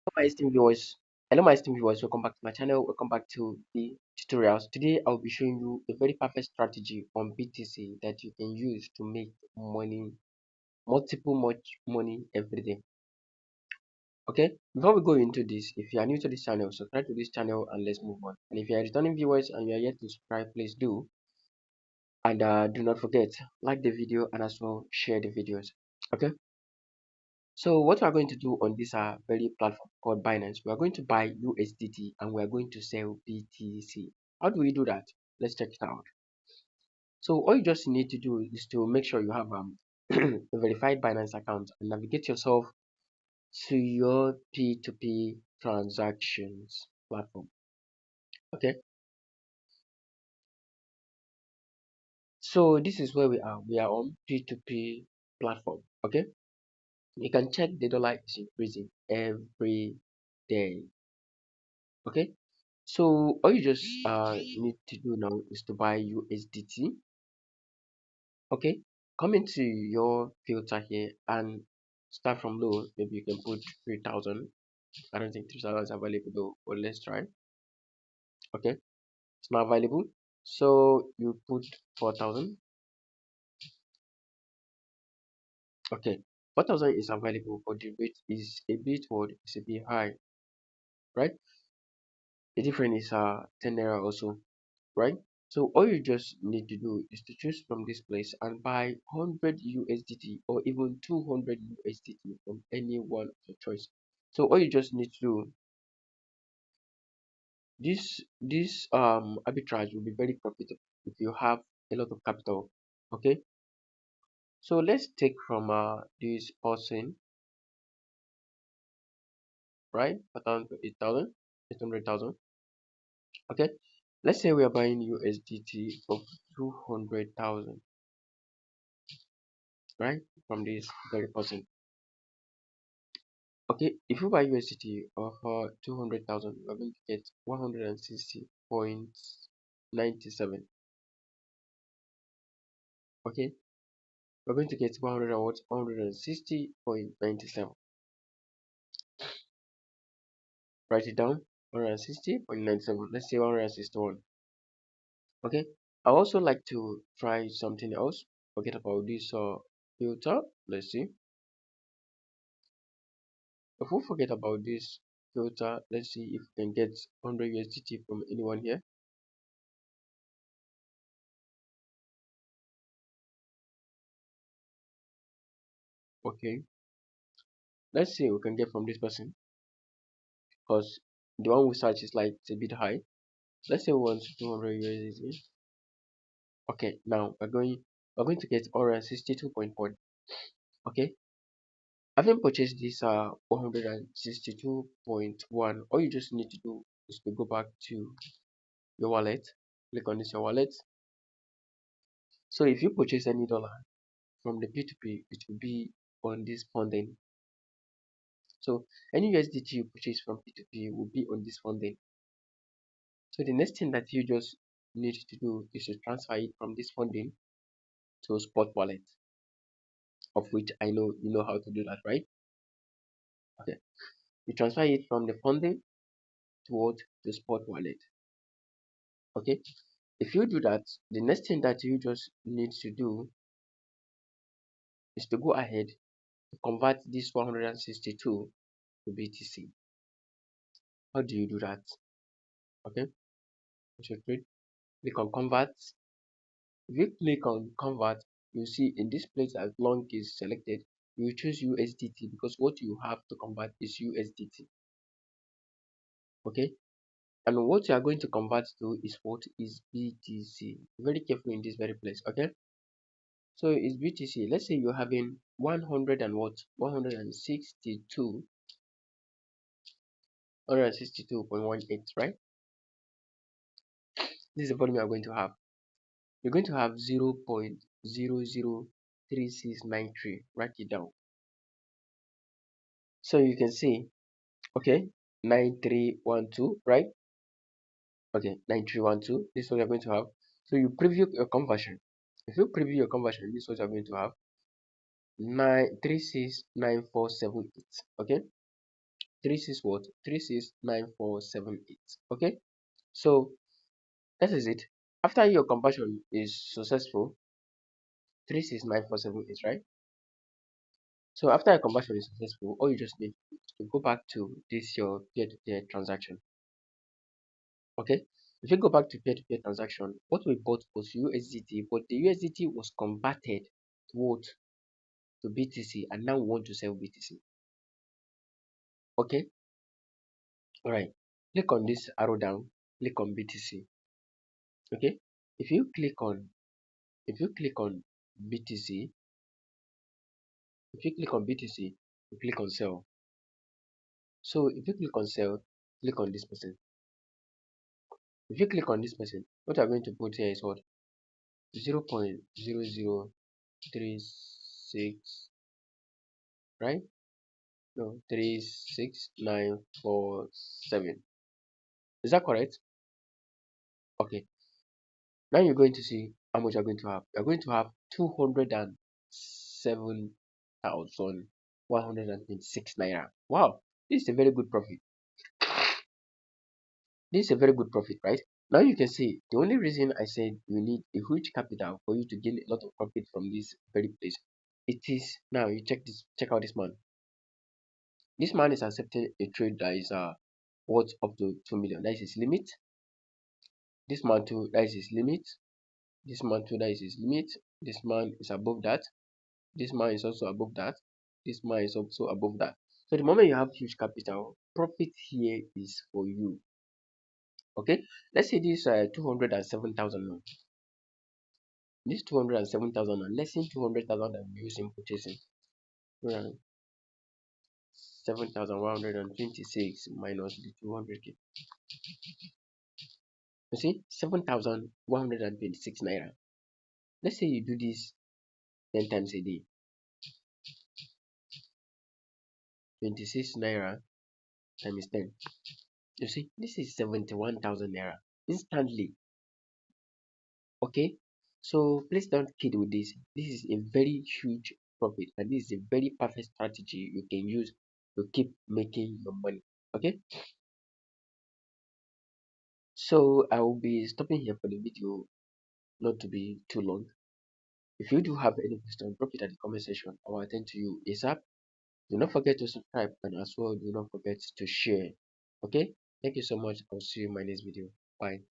My esteemed viewers, hello my esteemed viewers, welcome back to my channel, welcome back to the tutorials. Today I'll be showing you a very perfect strategy on BTC that you can use to make money, much money every day. Okay, before we go into this, if you are new to this channel, subscribe to this channel and let's move on. And if you are returning viewers and you are yet to subscribe, please do. And do not forget, like the video and as well share the videos. Okay. So what we are going to do on this very platform called Binance, we are going to buy USDT and we are going to sell BTC. How do we do that? Let's check it out. So all you just need to do is to make sure you have a verified Binance account and navigate yourself to your P2P transactions platform. Okay. So this is where we are. We are on P2P platform. Okay. You can check the dollar is increasing every day. Okay. So all you just need to do now is to buy USDT. Okay, come into your filter here and start from low. Maybe you can put 3,000. I don't think 3,000 is available though, but let's try. Okay, it's not available. So you put 4,000. Okay, 4,000 is available, but the rate is a bit what is a bit high, right? The difference is 10 naira also, right? So all you just need to do is to choose from this place and buy 100 USDT or even 200 USDT from any one of your choice. So all you just need to do, this arbitrage will be very profitable if you have a lot of capital. Okay, so let's take from this person, right? 4,000 to 8,000, 800,000. Okay, let's say we are buying USDT for 200,000, right? From this very person. Okay, if you buy USDT of 200,000, you're going to get 160.97. Okay, we're going to get 100 and what? 160.97. Write it down. 160.97. Let's say 161. Okay, I also like to try something else. Forget about this filter. Let's see. If we forget about this filter, let's see if we can get 100 USDT from anyone here. Okay, let's see we can get from this person, because the one we search is like it's a bit high. Let's say we want 200 USDT. Okay, now we're going to get 162.1. Okay, having purchased this 162.1, all you just need to do is to go back to your wallet, click on this your wallet. So if you purchase any dollar from the P2P, it will be on this funding. So any USDT you purchase from P2P will be on this funding. So the next thing that you just need to do is to transfer it from this funding to spot wallet, of which I know you know how to do that, right? Okay, you transfer it from the funding towards the spot wallet. Okay, if you do that, the next thing that you just need to do is to go ahead to convert this 162 to BTC. How do you do that? Okay, so click on convert. If you click on convert, you see in this place as long is selected, you choose USDT because what you have to convert is USDT. Okay, and what you are going to convert to is what is BTC. Very careful in this very place. Okay, so it's BTC. Let's say you're having 100 and what 162.18, right? This is the volume you are going to have. You're going to have 0.003693. Write it down so you can see. Okay, 9312, right? Okay, 9312. This is what you're going to have. So you preview your conversion. If you preview your conversion, this is what you're going to have. 9369478. Okay, 36 what? 369478. Okay, so that is it. After your conversion is successful, 369478, right? So after your conversion is successful, all you just need to go back to this your peer-to-peer transaction. Okay, if you go back to peer-to-peer transaction, what we bought was USDT, but the USDT was converted to what? To BTC, and now we want to sell BTC. Okay, all right. Click on this arrow down. Click on BTC. Okay, if you click on BTC, if you click on BTC, you click on sell. So if you click on sell, click on this person. If you click on this person, what I'm going to put here is what? 0.00336, right? No, 36947. Is that correct? Okay. Now you're going to see how much you're going to have. You're going to have 207,126 naira. Wow, this is a very good profit. This is a very good profit, right? Now you can see the only reason I said you need a huge capital for you to gain a lot of profit from this very place. It is now you check out this man. This man is accepting a trade that is worth up to 2 million. That is his limit. This man too, that is his limit. This man too, that is his limit. This man is above that. This man is also above that. This man is also above that. So the moment you have huge capital, profit here is for you. Okay, let's say this 207,000 now. This 207,000 now. Let's say 200,000 I'm using purchasing. 7,126 minus the 200k. You see, 7,126 naira. Let's say you do this 10 times a day. 26 naira times 10. You see, this is 71,000 naira instantly. Okay, so please don't kid with this. This is a very huge profit, and this is a very perfect strategy you can use to keep making your money. Okay, so I will be stopping here for the video, not to be too long. If you do have any question, drop it at the comment section. I will attend to you ASAP. Do not forget to subscribe, and as well do not forget to share. Okay, thank you so much. I'll see you in my next video. Bye.